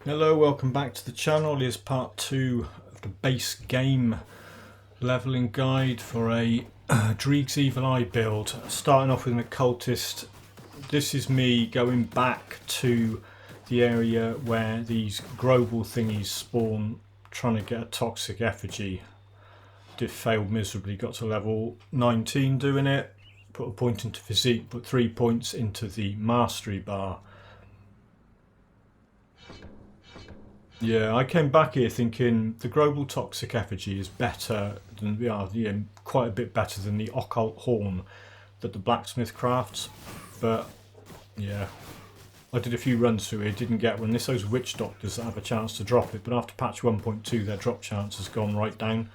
Hello, welcome back to the channel. Here's part 2 of the base game leveling guide for a Dreeg Evil Eye build. Starting off with an Occultist. This is me going back to the area where these global thingies spawn, trying to get a toxic effigy. Did fail miserably, got to level 19 doing it. Put a point into physique, put 3 points into the mastery bar. Yeah, I came back here thinking the global toxic effigy is better than quite a bit better than the occult horn that the blacksmith crafts. But yeah, I did a few runs through it, didn't get one. This those witch doctors that have a chance to drop it, but after patch 1.2 their drop chance has gone right down.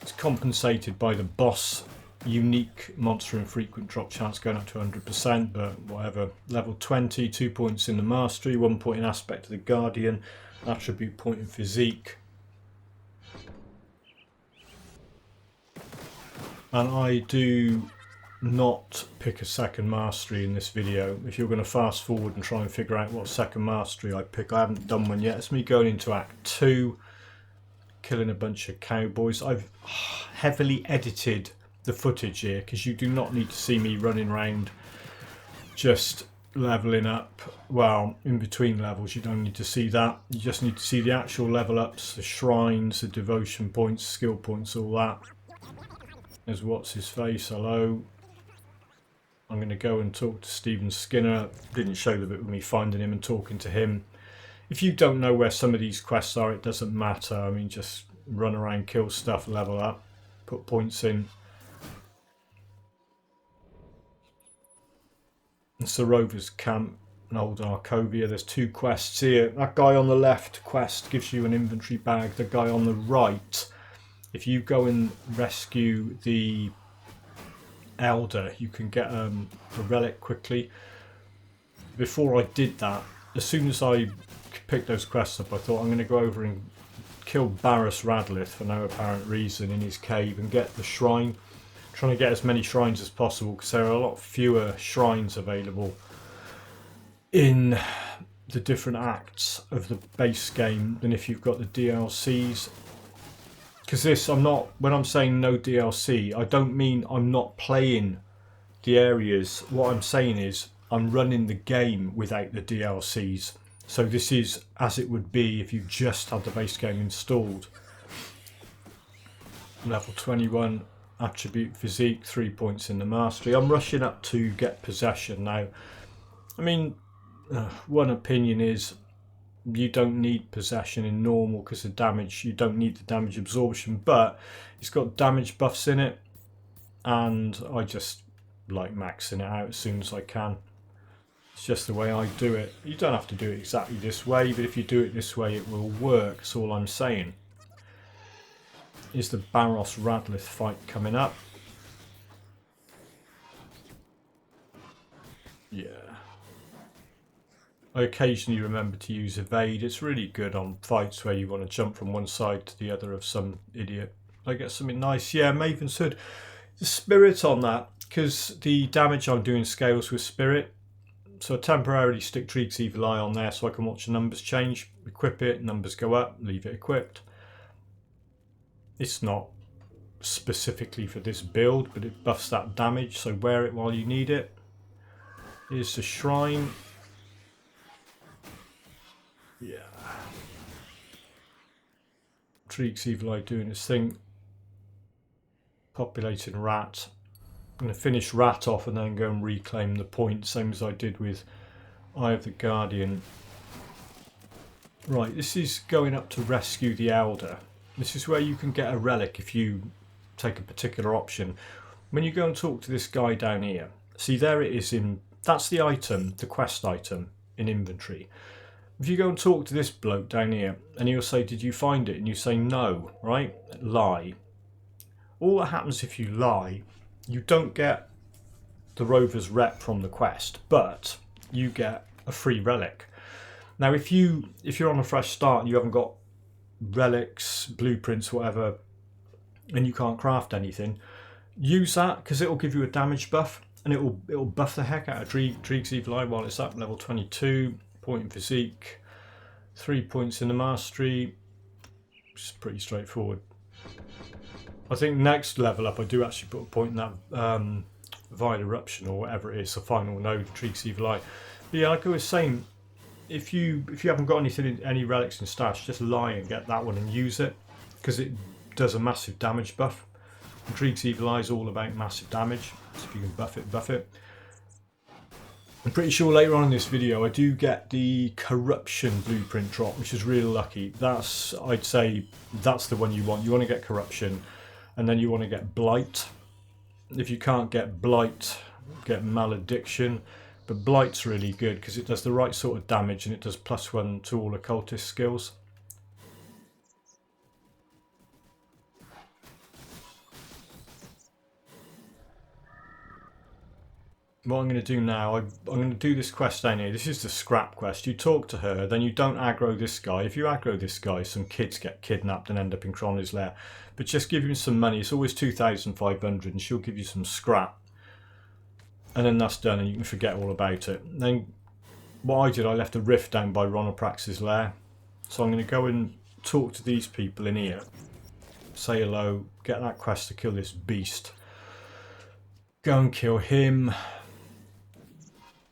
It's compensated by the boss unique monster infrequent drop chance going up to 100%, but whatever. Level 20, 2 points in the mastery, 1 point in aspect of the guardian, attribute point in physique. And I do not pick a second mastery in this video. If you're going to fast forward and try and figure out what second mastery I pick, I haven't done one yet. It's me going into Act 2, killing a bunch of cowboys. I've heavily edited the footage here because you do not need to see me running around just leveling up. Well, in between levels you don't need to see that. You just need to see the actual level ups, the shrines, the devotion points, skill points, all that. There's what's his face, hello. I'm going to go and talk to Stephen Skinner. Didn't show the bit with me finding him and talking to him. If you don't know where some of these quests are, it doesn't matter. I mean, just run around, kill stuff, level up, put points in. It's the Rovers camp in old Arcovia. There's 2 quests here. That guy on the left quest gives you an inventory bag. The guy on the right, if you go and rescue the elder, you can get a relic quickly. Before I did that, as soon as I picked those quests up, I thought I'm going to go over and kill Barrens for no apparent reason in his cave and get the shrine. Trying to get as many shrines as possible because there are a lot fewer shrines available in the different acts of the base game than if you've got the DLCs. Because this, when I'm saying no DLC, I don't mean I'm not playing the areas. What I'm saying is I'm running the game without the DLCs. So this is as it would be if you just had the base game installed. Level 21. Attribute physique, 3 points in the mastery. I'm rushing up to get possession now. I mean, one opinion is you don't need possession in normal because of damage. You don't need the damage absorption, but it's got damage buffs in it, and I just like maxing it out as soon as I can. It's just the way I do it. You don't have to do it exactly this way, but if you do it this way, it will work. That's all I'm saying. Is the Barrens fight coming up? Yeah. I occasionally remember to use evade. It's really good on fights where you want to jump from one side to the other of some idiot. I get something nice. Yeah, Maven's Hood. The spirit on that, because the damage I'm doing scales with spirit. So I temporarily stick Dreeg Evil Eye on there so I can watch the numbers change. Equip it, numbers go up, leave it equipped. It's not specifically for this build, but it buffs that damage, so wear it while you need it. Here's the shrine. Yeah. Dreeg Evil Eye doing its thing. Populating rat. I'm going to finish rat off and then go and reclaim the point, same as I did with Eye of the Guardian. Right, this is going up to rescue the elder. This is where you can get a relic if you take a particular option. When you go and talk to this guy down here, see there it is that's the item, the quest item in inventory. If you go and talk to this bloke down here and he'll say, did you find it? And you say no, right? Lie. All that happens if you lie, you don't get the Rover's rep from the quest, but you get a free relic. Now if you're on a fresh start and you haven't got relics, blueprints, whatever, and you can't craft anything, use that because it'll give you a damage buff and it'll buff the heck out of Dreeg Evil Eye while it's up. Level 22, point in physique, 3 points in the mastery. It's pretty straightforward. I think next level up I do actually put a point in that Vile Eruption or whatever it is, the final node, Dreeg Evil Eye. But yeah, like I was saying, if you haven't got any relics in stash, just lie and get that one and use it, because it does a massive damage buff. Dreeg Evil Eye is all about massive damage, so if you can buff it, buff it. I'm pretty sure later on in this video I do get the Corruption blueprint drop, which is really lucky. I'd say that's the one you want. You want to get Corruption, and then you want to get Blight. If you can't get Blight, get Malediction. But Blight's really good because it does the right sort of damage and it does +1 to all occultist skills. What I'm going to do now, I'm going to do this quest down here. This is the scrap quest. You talk to her, then you don't aggro this guy. If you aggro this guy, some kids get kidnapped and end up in Cronley's lair. But just give him some money. It's always 2,500 and she'll give you some scrap. And then that's done and you can forget all about it. And then what I did, I left a rift down by Ronoprax's lair. So I'm going to go and talk to these people in here. Say hello, get that quest to kill this beast. Go and kill him.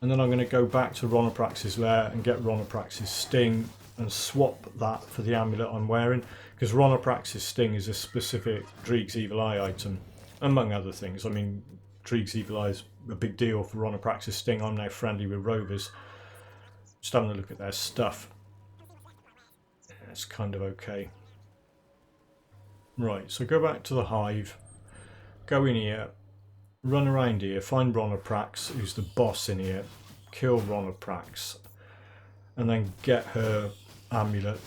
And then I'm going to go back to Ronoprax's lair and get Ronoprax's sting and swap that for the amulet I'm wearing. Because Ronoprax's sting is a specific Dreeg Evil Eye item, among other things. I mean, Dreeg Evil Eye is a big deal for Ronoprax's sting. I'm now friendly with rovers. Just having a look at their stuff. It's kind of okay. Right, so go back to the hive. Go in here. Run around here, find Ronoprax, who's the boss in here, kill Ronoprax, and then get her amulet,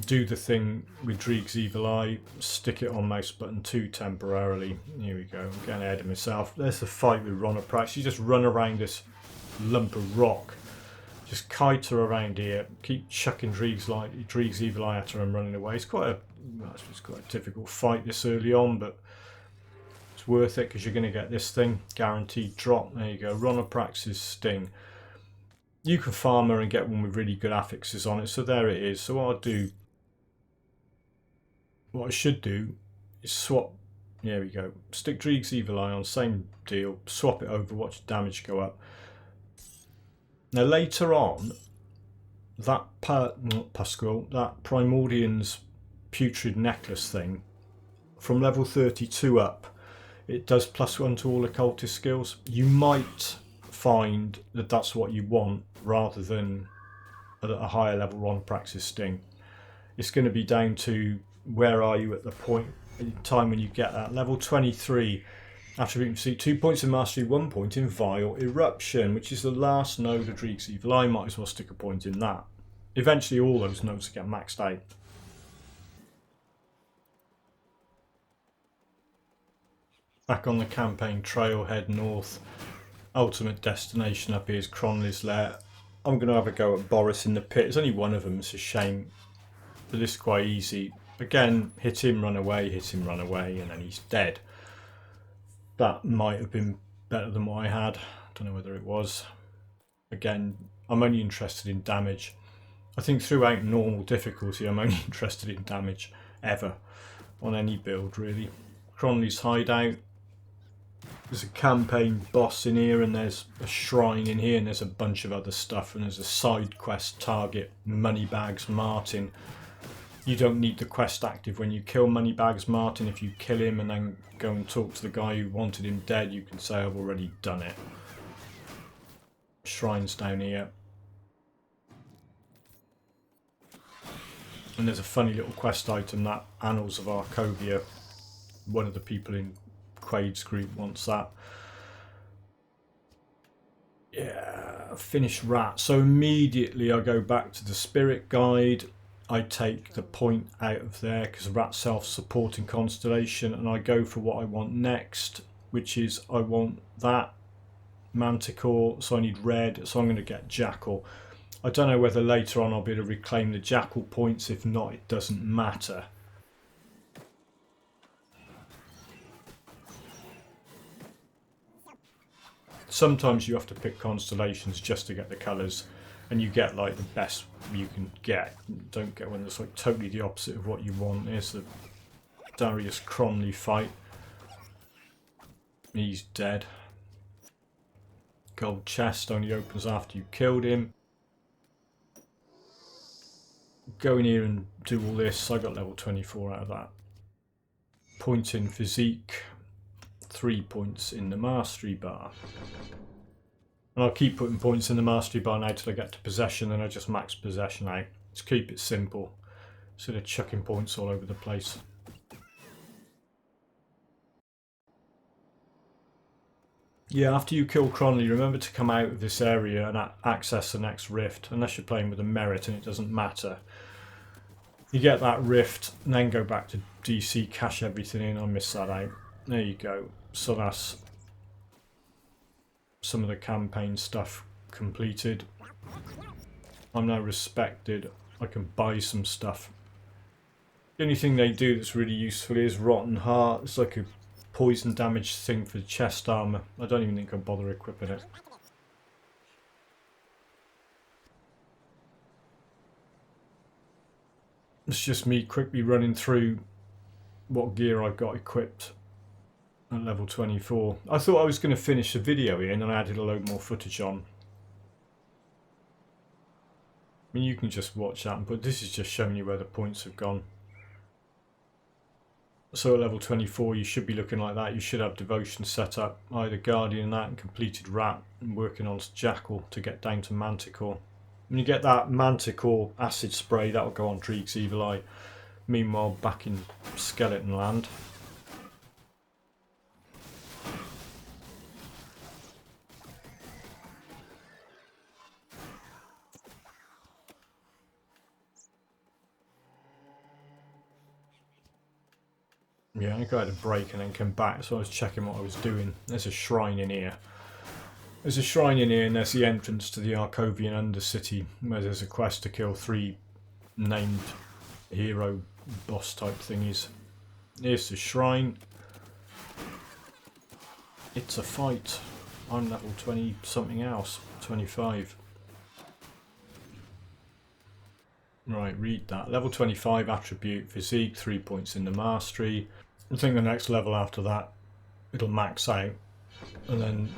do the thing with Dreeg Evil Eye, stick it on mouse button 2 temporarily. Here we go, I'm getting ahead of myself. There's the fight with Ronoprax. You just run around this lump of rock, just kite her around here, keep chucking Dreeg Evil Eye at her and running away. It's quite a difficult fight this early on, but worth it because you're going to get this thing guaranteed drop. There you go, Ronoprax's sting. You can farm her and get one with really good affixes on it, so there it is. So what I should do is swap. There we go, stick Dreeg Evil Eye on, same deal, swap it over, watch damage go up. Now later on, that Primordian's putrid necklace thing, from level 32 up, it does +1 to all occultist skills. You might find that that's what you want rather than at a higher level Ronoprax's sting. It's going to be down to where are you at the point in time when you get that. Level 23, attribute receipt, 2 points in mastery, 1 point in Vile Eruption, which is the last node of Dreeg Evil Eye. Might as well stick a point in that. Eventually all those nodes get maxed out. Back on the campaign trail, head north. Ultimate destination up here is Cronley's lair. I'm going to have a go at Boris in the pit. There's only one of them, it's a shame. But this is quite easy. Again, hit him, run away, and then he's dead. That might have been better than what I had. Don't know whether it was. Again, I'm only interested in damage. I think throughout normal difficulty, I'm only interested in damage, ever. On any build, really. Cronley's hideout. There's a campaign boss in here and there's a shrine in here and there's a bunch of other stuff and there's a side quest target, Moneybags Martin. You don't need the quest active when you kill Moneybags Martin. If you kill him and then go and talk to the guy who wanted him dead, you can say I've already done it. Shrines down here. And there's a funny little quest item, that Annals of Arcovia. One of the people in Quaid's group wants that. Yeah, finish rat. So immediately I go back to the spirit guide. I take the point out of there because rat's self-supporting constellation, and I go for what I want next, which is I want that manticore, so I need red, so I'm going to get jackal. I don't know whether later on I'll be able to reclaim the jackal points. If not, it doesn't matter. Sometimes you have to pick constellations just to get the colours. and you get like the best you can get. Don't get one that's like totally the opposite of what you want. Here's the Darius Cronley fight. He's dead. Gold chest only opens after you killed him. Go in here and do all this. I got level 24 out of that. Point in physique. 3 points in the mastery bar. And I'll keep putting points in the mastery bar now till I get to possession, and I just max possession out. Just keep it simple. Instead of chucking points all over the place. Yeah, after you kill Cronley, remember to come out of this area and access the next rift, unless you're playing with a merit and it doesn't matter. You get that rift and then go back to DC, cash everything in. I missed that out. There you go. So that's some of the campaign stuff completed. I'm now respected. I can buy some stuff. The only thing they do that's really useful is Rotten Heart. It's like a poison damage thing for chest armor. I don't even think I'll bother equipping it. It's just me quickly running through what gear I've got equipped at level 24. I thought I was going to finish the video here and then I added a load more footage on. I mean, you can just watch that, but this is just showing you where the points have gone. So at level 24 you should be looking like that. You should have devotion set up, either guardian that and completed rat, and working on jackal to get down to manticore. When you get that manticore acid spray, that'll go on Dreeg's Evil Eye. Meanwhile, back in skeleton land. Yeah, I think I had a break and then come back, so I was checking what I was doing. There's a shrine in here. There's a shrine in here, and there's the entrance to the Arcovian Undercity, where there's a quest to kill 3 named hero boss type thingies. Here's the shrine. It's a fight. I'm level 20 something else, 25. Right, read that. Level 25 attribute, physique, 3 points in the mastery. I think the next level after that, it'll max out. And then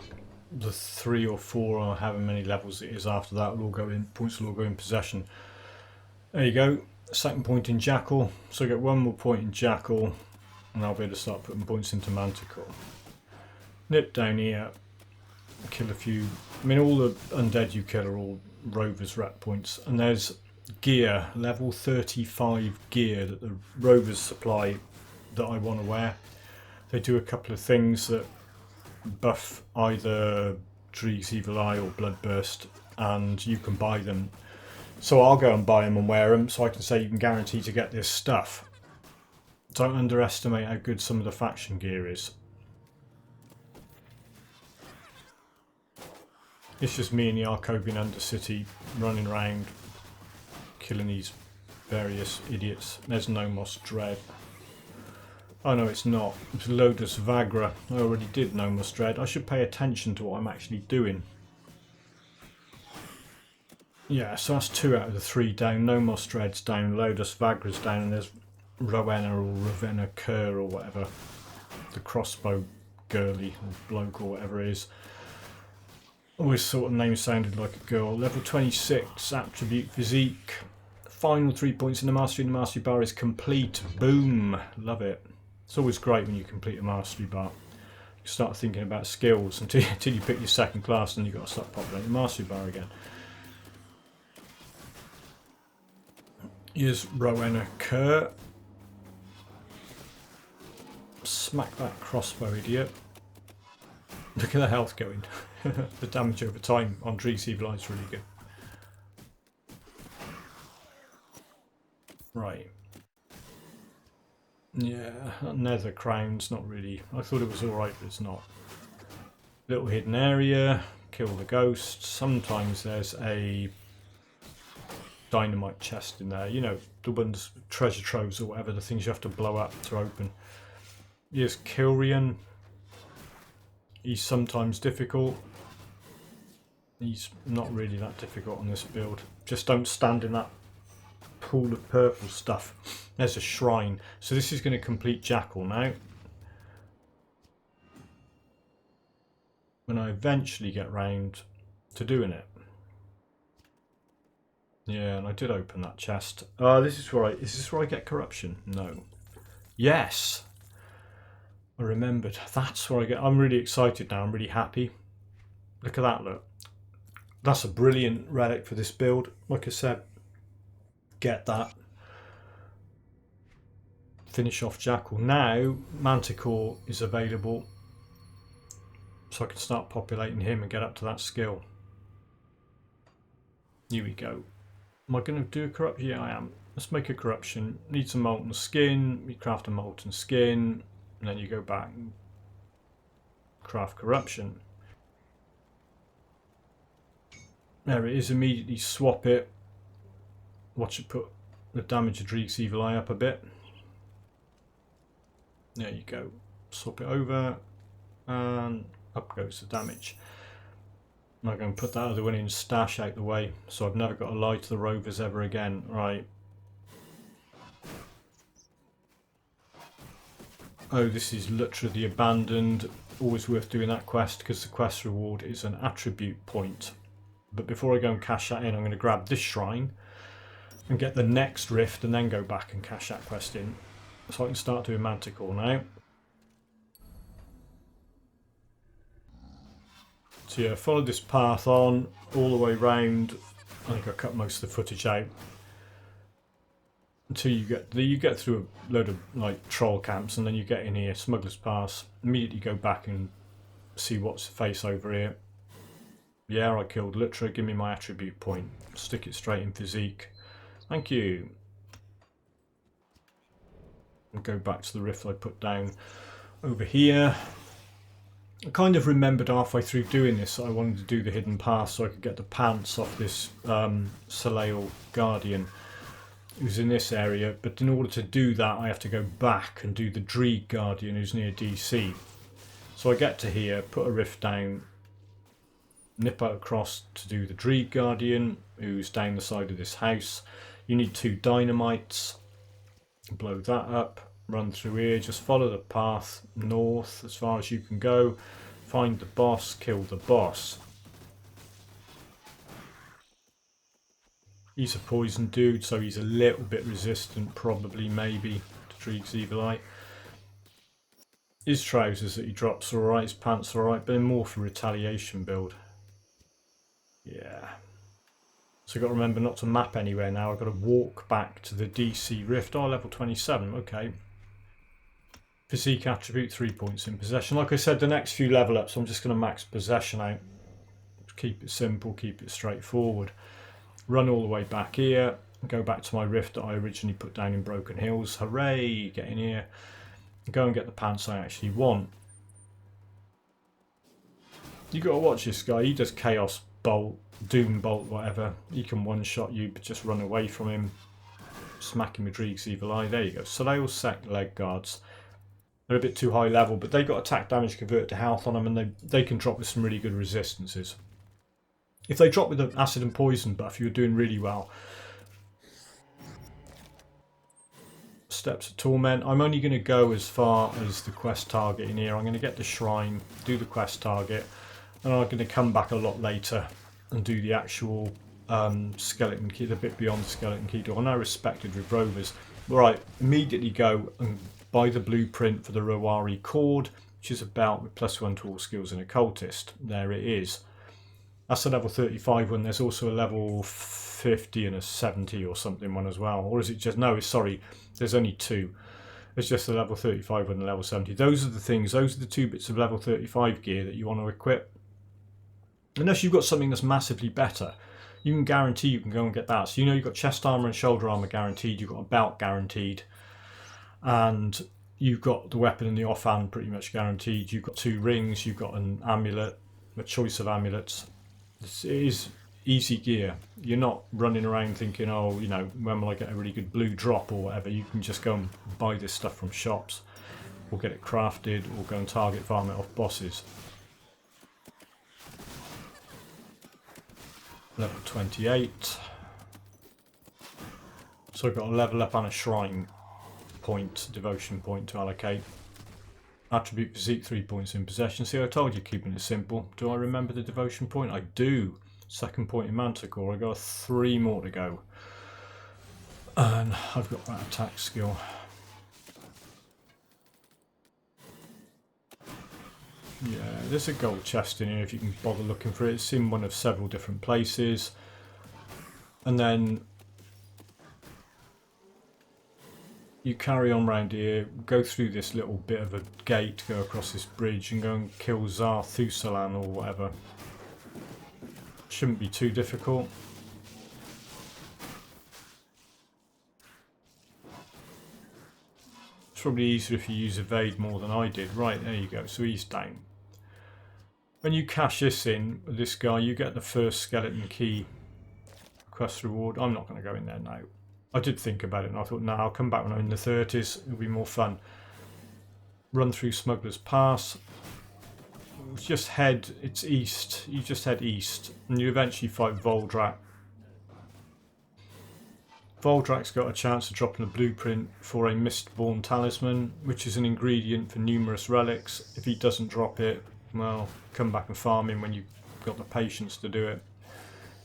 the 3 or 4 or however many levels it is after that will all go in, points will all go in possession. There you go. Second point in Jackal. So I get 1 more point in Jackal and I'll be able to start putting points into Manticore. Nip down here, kill a few. I mean, all the undead you kill are all Rovers rep points. And there's gear, level 35 gear that the Rovers supply that I want to wear. They do a couple of things that buff either Dreeg's Evil Eye or Bloodburst, and you can buy them. So I'll go and buy them and wear them, so I can say you can guarantee to get this stuff. Don't underestimate how good some of the faction gear is. It's just me in the Arcovian Undercity running around killing these various idiots. There's Nomos Dread. Oh no, it's not. It's Lodus Vagra. I already did Nomos Dread. I should pay attention to what I'm actually doing. Yeah, so that's 2 out of the 3 down. Nomos Dread's down, Lodus Vagra's down, and there's Rowena or Ravenna Kerr or whatever. The crossbow girly or bloke or whatever it is. Always sort of name sounded like a girl. Level 26, attribute physique. Final 3 points in the mastery. The mastery bar is complete. Boom. Love it. It's always great when you complete a mastery bar. You start thinking about skills until you pick your second class and you've got to start populating the mastery bar again. Here's Rowena Kerr. Smack that crossbow idiot. Look at the health going. The damage over time on Dreeg's Evil Eye is really good. Right. Yeah, nether crown's not really. I thought it was alright, but it's not. Little hidden area, kill the ghosts. Sometimes there's a dynamite chest in there. You know, the ones, treasure troves or whatever, the things you have to blow up to open. Here's Kilrian. He's sometimes difficult. He's not really that difficult on this build. Just don't stand in that pool of purple stuff. There's a shrine. So this is going to complete Jackal now. When I eventually get round to doing it. Yeah, and I did open that chest. This is where is this where I get corruption? No. Yes! I remembered. That's where I get... I'm really excited now. I'm really happy. Look at that, look. That's a brilliant relic for this build. Like I said, get that. Finish off Jackal. Now, Manticore is available. So I can start populating him and get up to that skill. Here we go. Am I going to do a corruption? Yeah, I am. Let's make a corruption. Need some molten skin. We craft a molten skin. And then you go back and craft corruption. There it is. Immediately swap it. Watch it put the damage of Dreeg Evil Eye up a bit. There you go. Swap it over. And up goes the damage. I'm going to put that other one in stash out the way, so I've never got to lie to the rovers ever again. Right. Oh, this is literally the abandoned. Always worth doing that quest because the quest reward is an attribute point. But before I go and cash that in, I'm going to grab this shrine and get the next rift and then go back and cash that quest in. So I can start doing Manticore now. So yeah, follow this path on all the way round. I think I cut most of the footage out until you get through a load of like troll camps, and then you get in here, Smuggler's Pass. Immediately go back and see what's the face over here. Yeah, I killed Litra. Give me my attribute point. Stick it straight in physique. Thank you. And go back to the rift I put down over here. I kind of remembered halfway through doing this that I wanted to do the hidden path so I could get the pants off this Soleil Guardian who's in this area, but in order to do that I have to go back and do the Dreeg Guardian who's near DC. So I get to here, put a rift down, nip out across to do the Dreeg Guardian who's down the side of this house. You need 2 dynamites, blow that up. Run through here, just follow the path north as far as you can go, find the boss, kill the boss. He's a poison dude, so he's a little bit resistant, probably, maybe, to Dreeg Evil Eye. His trousers that he drops are alright, his pants are alright, but they're more for retaliation build. Yeah. So I've got to remember not to map anywhere now, I've got to walk back to the DC Rift. Oh, level 27, okay. Physique attribute, 3 points in possession. Like I said, the next few level ups, I'm just going to max possession out. Keep it simple, keep it straightforward. Run all the way back here. Go back to my rift that I originally put down in Broken Hills. Hooray! Get in here. Go and get the pants I actually want. You got to watch this guy. He does Chaos Bolt, Doom Bolt, whatever. He can one-shot you, but just run away from him. Smack him with Dreeg Evil Eye. There you go. Soleil Sect leg guards. They're a bit too high level, but they got attack damage converted to health on them, and they can drop with some really good resistances. If they drop with an acid and poison buff, you're doing really well. Steps of Torment. I'm only going to go as far as the quest target in here. I'm going to get the shrine, do the quest target, and I'm going to come back a lot later and do the actual skeleton key, the bit beyond the skeleton key door. I'm now respected with rovers. Right, immediately go and buy the blueprint for the Rowari Cord, which is about with +1 to all skills in Occultist. There it is. That's a level 35 one. There's also a level 50 and a 70 or something one as well. Or is it just... No, sorry. There's only 2. There's just a level 35 and a level 70. Those are the things. Those are the 2 bits of level 35 gear that you want to equip. Unless you've got something that's massively better, you can guarantee you can go and get that. So you know you've got chest armor and shoulder armor guaranteed. You've got a belt guaranteed. And you've got the weapon and the offhand pretty much guaranteed. You've got 2 rings. You've got an amulet, a choice of amulets. It is easy gear. You're not running around thinking, oh, you know, when will I get a really good blue drop or whatever. You can just go and buy this stuff from shops or get it crafted or go and target farm it off bosses. Level 28. So I've got a level up and a shrine point, devotion point to allocate. Attribute physique, 3 points in possession. See, I told you keeping it simple. Do I remember the devotion point? I do. Second point in Manticore. I've got 3 more to go. And I've got that attack skill. Yeah, there's a gold chest in here if you can bother looking for it. It's in one of several different places. And then you carry on round here, go through this little bit of a gate, go across this bridge and go and kill Zarthusalan or whatever. Shouldn't be too difficult. It's probably easier if you use evade more than I did. Right, there you go. So he's down. When you cash this in, with this guy, you get the first skeleton key quest reward. I'm not going to go in there now. I did think about it and I thought, no, I'll come back when I'm in the 30s. It'll be more fun. Run through Smuggler's Pass. Just head, it's east. You just head east and you eventually fight Voldrak. Voldrak's got a chance of dropping a blueprint for a Mistborn talisman, which is an ingredient for numerous relics. If he doesn't drop it, well, come back and farm him when you've got the patience to do it.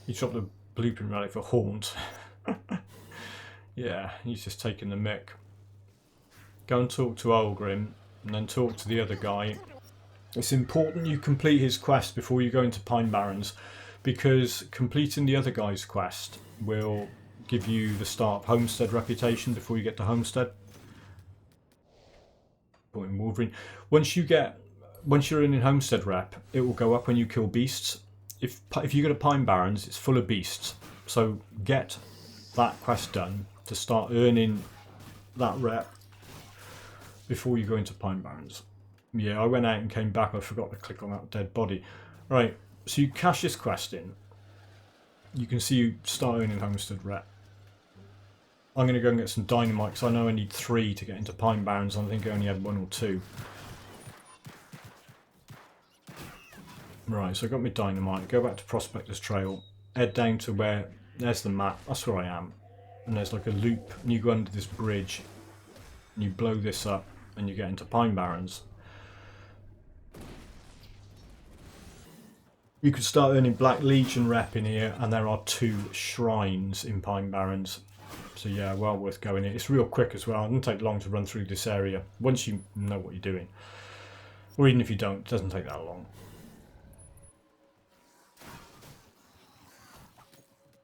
He dropped the blueprint relic for Haunt. Yeah, he's just taking the mick. Go and talk to Olgrim, and then talk to the other guy. It's important you complete his quest before you go into Pine Barrens, because completing the other guy's quest will give you the start of Homestead reputation before you get to Homestead. Wolverine. Once you're in Homestead rep, it will go up when you kill beasts. If you go to Pine Barrens, it's full of beasts. So get that quest done to start earning that rep before you go into Pine Barrens. Yeah, I went out and came back. I forgot to click on that dead body. Right, so you cash this quest in. You can see you start earning Homestead rep. I'm going to go and get some dynamite because I know I need 3 to get into Pine Barrens. I think I only had 1 or 2. Right, so I got my dynamite. Go back to Prospector's Trail. Head down to where... There's the map. That's where I am. And there's like a loop. And you go under this bridge. And you blow this up. And you get into Pine Barrens. You could start earning Black Legion rep in here. And there are 2 shrines in Pine Barrens. So yeah, well worth going in. It's real quick as well. It doesn't take long to run through this area. Once you know what you're doing. Or even if you don't, it doesn't take that long.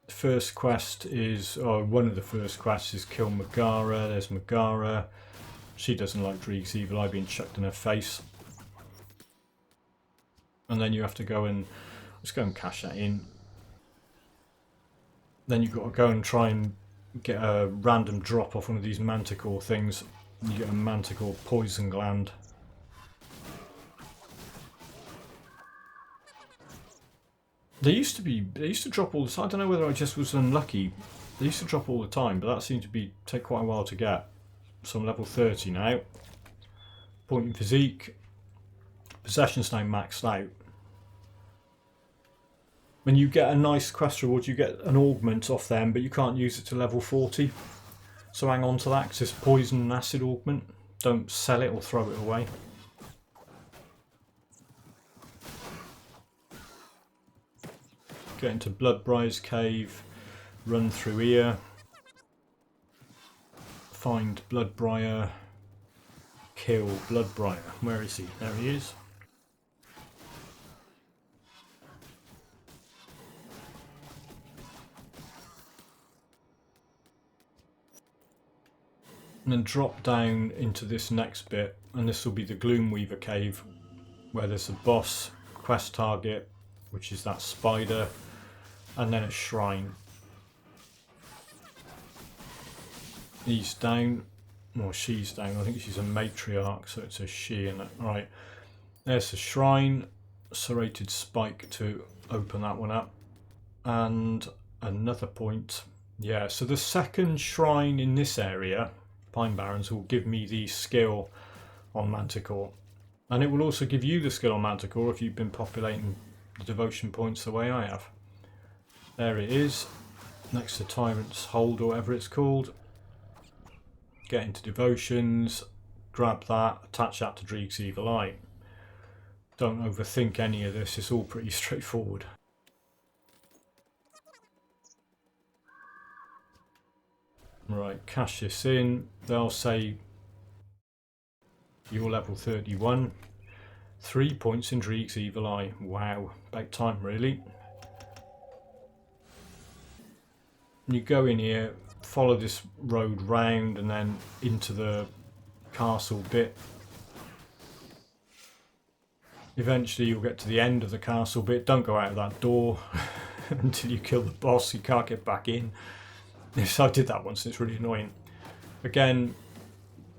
First quest is, one of the first quests is kill Megara. There's Megara. She doesn't like Dreeg's Evil Eye being chucked in her face. And then you have to go and, let's go and cash that in. Then you've got to go and try and get a random drop off one of these Manticore things. You get a Manticore poison gland. They used to drop all the time. I don't know whether I just was unlucky. They used to drop all the time, but that seemed to take quite a while to get. So I'm level 30 now. Point in physique. Possession's now maxed out. When you get a nice quest reward, you get an augment off them, but you can't use it to level 40. So hang on to that, because it's poison and acid augment. Don't sell it or throw it away. Get into Bloodbriar's cave, run through here, find Bloodbriar, kill Bloodbriar. Where is he? There he is. And then drop down into this next bit, and this will be the Gloomweaver cave, where there's a boss quest target, which is that spider. And then a shrine. He's down, or she's down. I think she's a matriarch, so it's a she. And right, there's a shrine, serrated spike to open that one up, and another point. Yeah, so the second shrine in this area, Pine Barrens, will give me the skill on Manticore, and it will also give you the skill on Manticore if you've been populating the devotion points the way I have. There it is, next to Tyrant's Hold or whatever it's called. Get into Devotions, grab that, attach that to Dreeg's Evil Eye. Don't overthink any of this, it's all pretty straightforward. Right, cash this in. They'll say you're level 31. 3 points in Dreeg's Evil Eye. Wow, about time really. You go in here, follow this road round and then into the castle bit. Eventually you'll get to the end of the castle bit. Don't go out of that door until you kill the boss. You can't get back in. Yes, I did that once, it's really annoying. Again,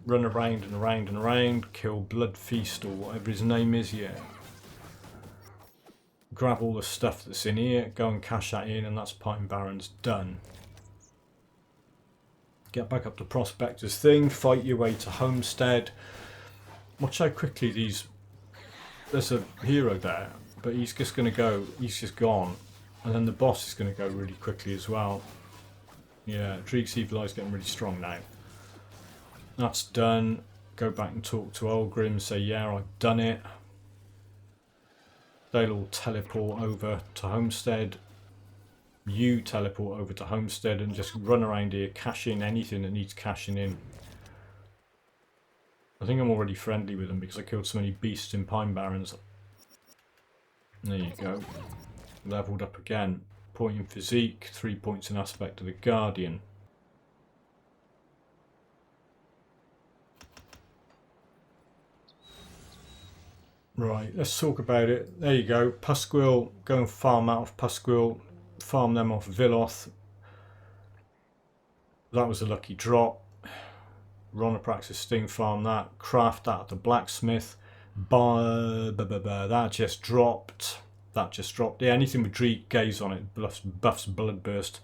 run around and around and around, kill Blood Feast or whatever his name is, yeah. Grab all the stuff that's in here, go and cash that in, and that's Pine Barrens done. Get back up to Prospector's thing, fight your way to Homestead. Watch how quickly these... There's a hero there, but he's just going to go, he's just gone. And then the boss is going to go really quickly as well. Yeah, Dreeg's Evil Eye is getting really strong now. That's done. Go back and talk to Olgrim, say, yeah, I've done it. They'll all teleport over to Homestead. You teleport over to Homestead and just run around here, cash in anything that needs cashing in. I think I'm already friendly with them because I killed so many beasts in Pine Barrens. There you go. Leveled up again. Point in Physique, 3 points in Aspect of the Guardian. Right, let's talk about it. There you go. Pusquill, go and farm out of Pusquill. Farm them off Villoth. That was a lucky drop. Ronoprax's Sting, farm that. Craft that at the Blacksmith. That just dropped. That just dropped. Yeah, anything with Dreeg Gaze on it buffs Bloodburst.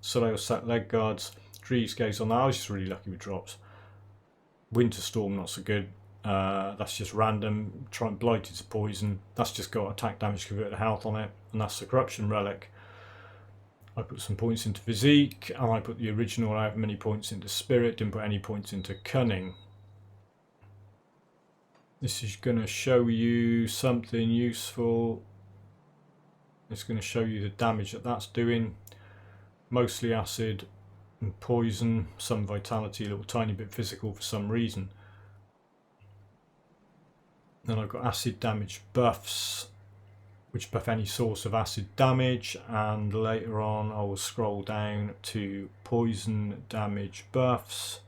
Soleil set leg guards. Dreeg's Gaze on that. I was just really lucky with drops. Winter Storm, not so good. That's just random. Trying Blighted to poison. That's just got attack damage converted to health on it. And that's the Corruption Relic. I put some points into Physique. And I put the original however many points into Spirit. Didn't put any points into Cunning. This is going to show you something useful. It's going to show you the damage that that's doing. Mostly acid and poison, some vitality, a little tiny bit physical for some reason. Then I've got acid damage buffs, which buff any source of acid damage, and later on I will scroll down to poison damage buffs,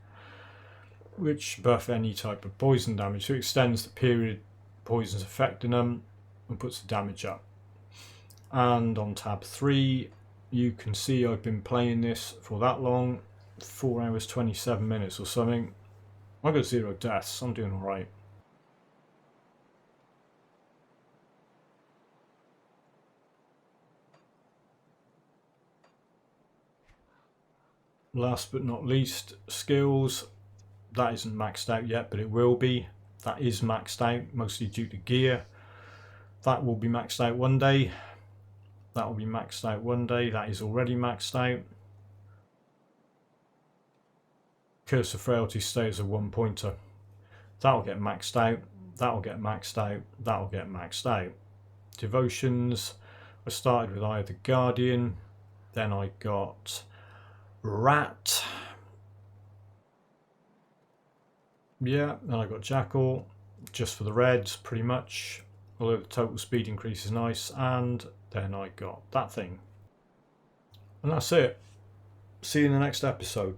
which buff any type of poison damage. So it extends the period poison's affecting them and puts the damage up. And on tab 3 you can see I've been playing this for that long, 4 hours 27 minutes or something. I got 0 deaths, I'm doing alright. Last but not least, skills. That isn't maxed out yet, but it will be. That is maxed out, mostly due to gear. That will be maxed out one day. That will be maxed out one day. That is already maxed out. Curse of Frailty stays a 1 pointer. That'll get maxed out. That'll get maxed out. That'll get maxed out. Devotions. I started with Eye of the Guardian. Then I got Rat. Yeah, then I got Jackal. Just for the reds, pretty much. Although the total speed increase is nice. And then I got that thing. And that's it. See you in the next episode.